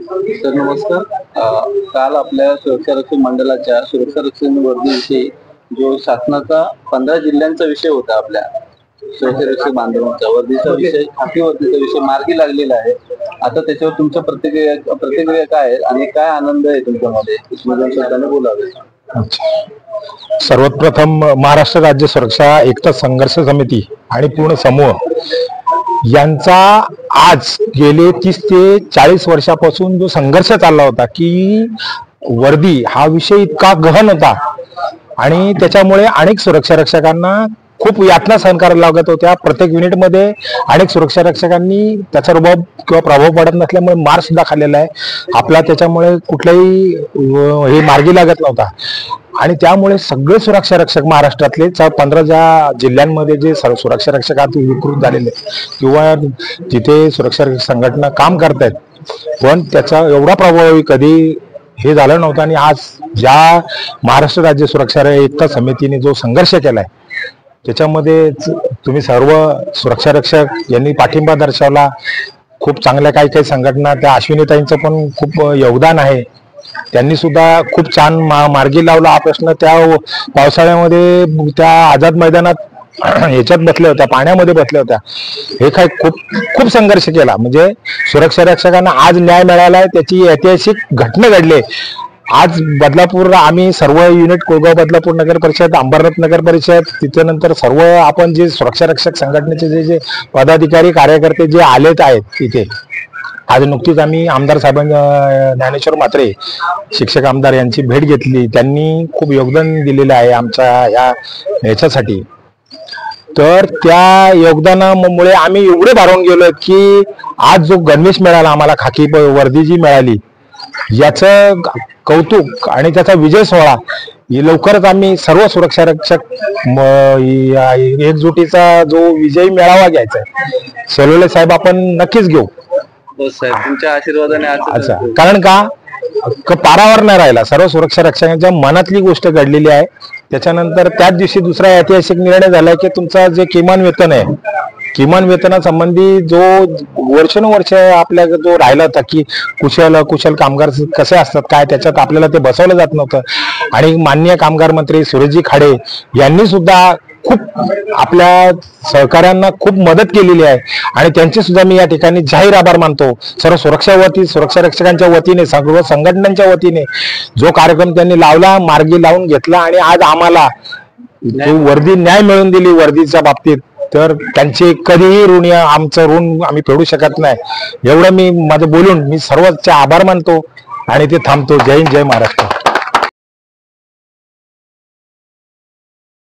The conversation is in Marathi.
सर नमस्कार। काल आपल्या सुरक्षा रक्षक मंडळाच्या सुरक्षा रक्षक वर्दीविषयी जो शासनाचा 15 जिल्ह्यांचा विषय होता, आपल्या सुरक्षा रक्षक बांधवांचा वर्दीचा विषय, खाकी वर्दीचा विषय मार्गी लागलेला आहे। आता त्याच्यावर तुमच्या प्रतिक्रिया काय आहे आणि काय आनंद आहे तुमच्यामध्ये, शब्दाने बोलावे। सर्वप्रथम महाराष्ट्र राज्य सुरक्षा एकता संघर्ष समिती आणि पूर्ण समूह यांचा आज गेले 30 ते 40 वर्षापासून जो संघर्ष चालला होता की वर्दी हा विषय इतका गहन होता आणि त्याच्यामुळे अनेक सुरक्षा रक्षकांना खूप यातना सहन करायला लागत होत्या। प्रत्येक युनिटमध्ये अनेक सुरक्षा रक्षकांनी त्याचा रुबाब किंवा प्रभाव पडत नसल्यामुळे मार सुद्धा खाल्लेला आहे आपला, त्याच्यामुळे कुठलाही हे मार्गी लागत नव्हता आणि त्यामुळे सगळे सुरक्षा रक्षक महाराष्ट्रातले 15 ज्या जिल्ह्यांमध्ये जे सुरक्षा रक्षक आज विकृत झालेले किंवा जिथे सुरक्षा रक्षक संघटना काम करतायत, पण त्याचा एवढा प्रभावी कधी हे झालं नव्हतं। आणि आज ज्या महाराष्ट्र राज्य सुरक्षा एकता समितीने जो संघर्ष केलाय त्याच्यामध्ये तुम्ही सर्व सुरक्षा रक्षक यांनी पाठिंबा दर्शवला। खूप चांगल्या काही संघटना, त्या अश्विनीताईंचं पण खूप योगदान आहे, त्यांनी सुद्धा खूप छान मार्गी लावला हा प्रश्न। त्या पावसाळ्यामध्ये त्या आझाद मैदानात ह्याच्यात बसल्या होत्या, पाण्यामध्ये बसल्या होत्या, हे काय खूप संघर्ष केला। म्हणजे सुरक्षा रक्षकांना आज न्याय मिळालाय, त्याची ऐतिहासिक घटना घडली। आज बदलापूर आम्ही सर्व युनिट, कोळगाव बदलापूर नगर परिषद, अंबरनाथ नगर परिषद, त्याच्यानंतर सर्व आपण जे सुरक्षा रक्षक संघटनेचे जे पदाधिकारी कार्यकर्ते जे आलेत आहेत तिथे, आज नुकतीच आम्ही आमदार साहेबांना ज्ञानेश्वर म्हात्रे शिक्षक आमदार यांची भेट घेतली, त्यांनी खूप योगदान दिलेलं आहे आमच्या याच्यासाठी। तर त्या योगदानामुळे आम्ही एवढे भारावून गेलो की आज जो गणवेश मिळाला आम्हाला, खाकी वर्दी जी मिळाली, याचं कौतुक आणि त्याचा विजय सोहळा लवकरच आम्ही सर्व सुरक्षा रक्षक एकजुटीचा जो विजयी मेळावा घ्यायचा आहे, सोलोले साहेब आपण नक्कीच घेऊ साहेब, तुमच्या आशीर्वादाने। अच्छा, कारण का पारावर नाही राहिला, सर्व सुरक्षा रक्षकांच्या मनातली गोष्ट घडलेली आहे। त्याच्यानंतर त्याच दिवशी दुसरा ऐतिहासिक निर्णय झालाय की तुमचा जे किमान वेतन आहे, किमान वेतनासंबंधी जो वर्षानुवर्ष आपल्या जो राहिला होता की कुशल कामगार कसे असतात काय, त्याच्यात आपल्याला ते बसवलं जात नव्हतं। आणि माननीय कामगार मंत्री सुरेशजी खाडे यांनी सुद्धा खूप आपल्या सहकाऱ्यांना खूप मदत केलेली आहे आणि त्यांचे सुद्धा मी या ठिकाणी जाहीर आभार मानतो। सर्व सुरक्षा रक्षकांच्या वतीने, सर्व संघटनांच्या वतीने जो कार्यक्रम त्यांनी लावला, मार्गी लावून घेतला आणि आज आम्हाला जो वर्दी न्याय मिळवून दिली वर्दीच्या बाबतीत, तर त्यांचे कधीही ऋण, आमचं ऋण आम्ही फेडू शकत नाही। एवढं मी माझं बोलून मी सर्वचे आभार मानतो आणि ते थांबतो। जय हिंद, जय महाराष्ट्र।